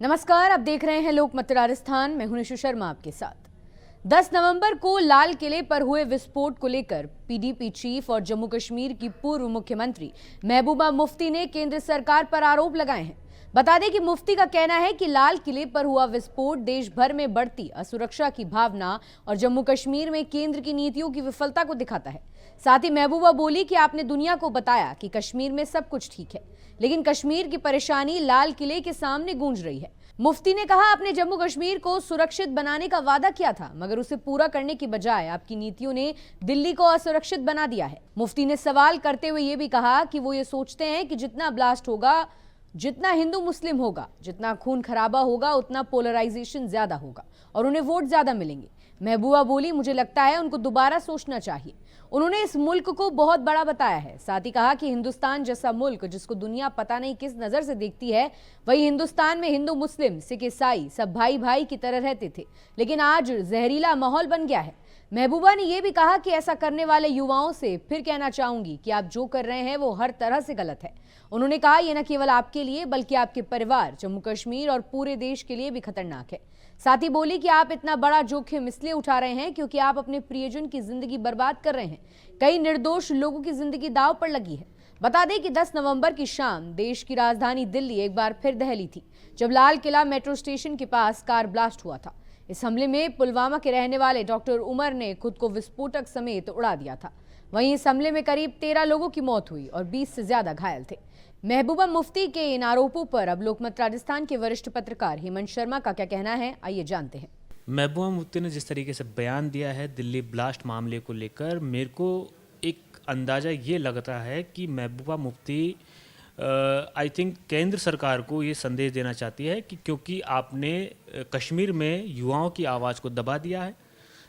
नमस्कार, आप देख रहे हैं लोकमत राजस्थान। मैं हूं निशु शर्मा आपके साथ। 10 नवंबर को लाल किले पर हुए विस्फोट को लेकर पीडीपी चीफ और जम्मू कश्मीर की पूर्व मुख्यमंत्री महबूबा मुफ्ती ने केंद्र सरकार पर आरोप लगाए हैं। बता दें कि मुफ्ती का कहना है कि लाल किले पर हुआ विस्फोट देश भर में बढ़ती असुरक्षा की भावना और जम्मू कश्मीर में केंद्र की नीतियों की विफलता को दिखाता है। साथ ही महबूबा बोली कि आपने दुनिया को बताया कि कश्मीर में सब कुछ ठीक है, लेकिन कश्मीर की परेशानी लाल किले के सामने गूंज रही है। मुफ्ती ने कहा, आपने जम्मू कश्मीर को सुरक्षित बनाने का वादा किया था, मगर उसे पूरा करने की बजाय आपकी नीतियों ने दिल्ली को असुरक्षित बना दिया है। मुफ्ती ने सवाल करते हुए यह भी कहा कि वो ये सोचते हैं कि जितना ब्लास्ट होगा, जितना हिंदू मुस्लिम होगा, जितना खून खराबा होगा, उतना पोलराइजेशन ज्यादा होगा और उन्हें वोट ज्यादा मिलेंगे। महबूबा बोली, मुझे लगता है उनको दोबारा सोचना चाहिए। उन्होंने इस मुल्क को बहुत बड़ा बताया है। साथ ही कहा कि हिंदुस्तान जैसा मुल्क जिसको दुनिया पता नहीं किस नजर से देखती है, वही हिंदुस्तान में हिंदू मुस्लिम सिख ईसाई सब भाई भाई की तरह रहते थे, लेकिन आज जहरीला माहौल बन गया है। महबूबा ने यह भी कहा कि ऐसा करने वाले युवाओं से फिर कहना चाहूंगी कि आप जो कर रहे हैं वो हर तरह से गलत है। उन्होंने कहा, यह न केवल आपके लिए बल्कि आपके परिवार, जम्मू कश्मीर और पूरे देश के लिए भी खतरनाक है। साथ ही बोली कि आप इतना बड़ा जोखिम इसलिए उठा रहे हैं क्योंकि आप अपने प्रियजन की जिंदगी बर्बाद कर रहे हैं। कई निर्दोष लोगों की जिंदगी दांव पर लगी है। बता दें कि 10 नवंबर की शाम देश की राजधानी दिल्ली एक बार फिर दहली थी, जब लाल किला मेट्रो स्टेशन के पास कार ब्लास्ट हुआ था। इस हमले में पुलवामा के रहने वाले डॉक्टर उमर ने खुद को विस्फोटक समेत उड़ा दिया था। वहीं इस हमले में करीब 13 लोगों की मौत हुई और 20 से ज्यादा घायल थे। महबूबा मुफ्ती के इन आरोपों पर अब लोकमत राजस्थान के वरिष्ठ पत्रकार हेमंत शर्मा का क्या कहना है, आइए जानते हैं। महबूबा मुफ्ती ने जिस तरीके से बयान दिया है दिल्ली ब्लास्ट मामले को लेकर, मेरे को एक अंदाज़ा ये लगता है कि महबूबा मुफ्ती आई थिंक केंद्र सरकार को ये संदेश देना चाहती है कि क्योंकि आपने कश्मीर में युवाओं की आवाज़ को दबा दिया है,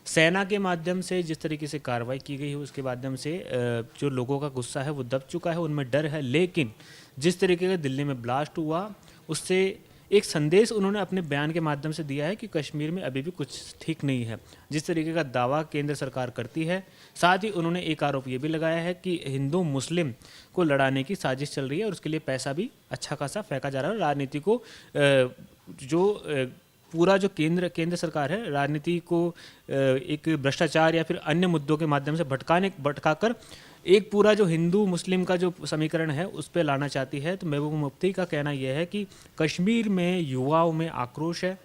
सेना के माध्यम से जिस तरीके से कार्रवाई की गई है उसके माध्यम से जो लोगों का गुस्सा है वो दब चुका है, उनमें डर है। लेकिन जिस तरीके का दिल्ली में ब्लास्ट हुआ उससे एक संदेश उन्होंने अपने बयान के माध्यम से दिया है कि कश्मीर में अभी भी कुछ ठीक नहीं है, जिस तरीके का दावा केंद्र सरकार करती है। साथ ही उन्होंने एक आरोप ये भी लगाया है कि हिंदू मुस्लिम को लड़ाने की साजिश चल रही है और उसके लिए पैसा भी अच्छा खासा फेंका जा रहा है। राजनीति को पूरा जो केंद्र सरकार है राजनीति को एक भ्रष्टाचार या फिर अन्य मुद्दों के माध्यम से भटकाकर एक पूरा जो हिंदू मुस्लिम का जो समीकरण है उस पर लाना चाहती है। तो महबूबा मुफ्ती का कहना यह है कि कश्मीर में युवाओं में आक्रोश है,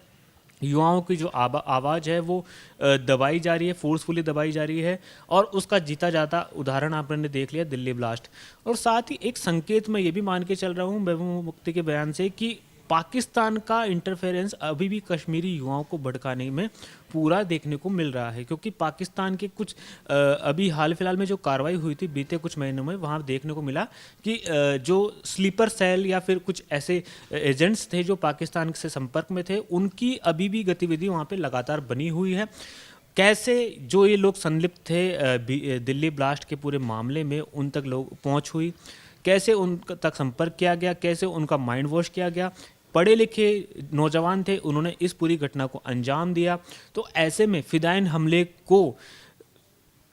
युवाओं की जो आवाज़ है वो दबाई जा रही है, फोर्सफुली दबाई जा रही है और उसका जीता जाता उदाहरण आपने देख लिया दिल्ली ब्लास्ट। और साथ ही एक संकेत मैं ये भी मान के चल रहा हूँ महबूबा मुफ्ती के बयान से कि पाकिस्तान का इंटरफेरेंस अभी भी कश्मीरी युवाओं को भड़काने में पूरा देखने को मिल रहा है, क्योंकि पाकिस्तान के कुछ अभी हाल फिलहाल में जो कार्रवाई हुई थी बीते कुछ महीनों में, वहाँ देखने को मिला कि जो स्लीपर सेल या फिर कुछ ऐसे एजेंट्स थे जो पाकिस्तान से संपर्क में थे, उनकी अभी भी गतिविधि वहाँ पे लगातार बनी हुई है। कैसे जो ये लोग संलिप्त थे दिल्ली ब्लास्ट के पूरे मामले में उन तक लोग पहुँच हुई, कैसे उन तक संपर्क किया गया, कैसे उनका माइंड वॉश किया गया, पढ़े लिखे नौजवान थे, उन्होंने इस पूरी घटना को अंजाम दिया। तो ऐसे में फिदायीन हमले को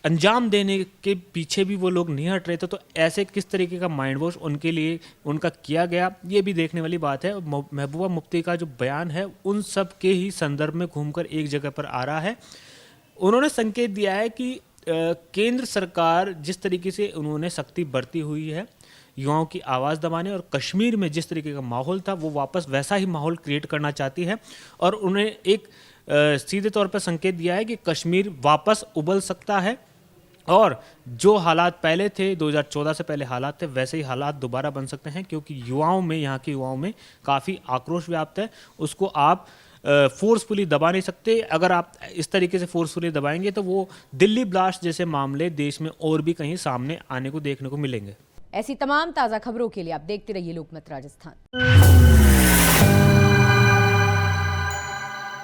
अंजाम देने के पीछे भी वो लोग नहीं हट रहे थे। तो ऐसे किस तरीके का माइंड वॉश उनके लिए उनका किया गया, ये भी देखने वाली बात है। महबूबा मुफ्ती का जो बयान है उन सब के ही संदर्भ में घूमकर एक जगह पर आ रहा है। उन्होंने संकेत दिया है कि केंद्र सरकार जिस तरीके से उन्होंने सख्ती बरती हुई है युवाओं की आवाज़ दबाने और कश्मीर में जिस तरीके का माहौल था वो वापस वैसा ही माहौल क्रिएट करना चाहती है। और उन्हें एक सीधे तौर पर संकेत दिया है कि कश्मीर वापस उबल सकता है और जो हालात पहले थे 2014 से पहले हालात थे वैसे ही हालात दोबारा बन सकते हैं, क्योंकि युवाओं में, यहाँ के युवाओं में काफ़ी आक्रोश व्याप्त है। उसको आप फोर्सफुली दबा नहीं सकते। अगर आप इस तरीके से फोर्सफुली दबाएंगे तो वो दिल्ली ब्लास्ट जैसे मामले देश में और भी कहीं सामने आने को देखने को मिलेंगे। ऐसी तमाम ताज़ा खबरों के लिए आप देखते रहिए लोकमत राजस्थान।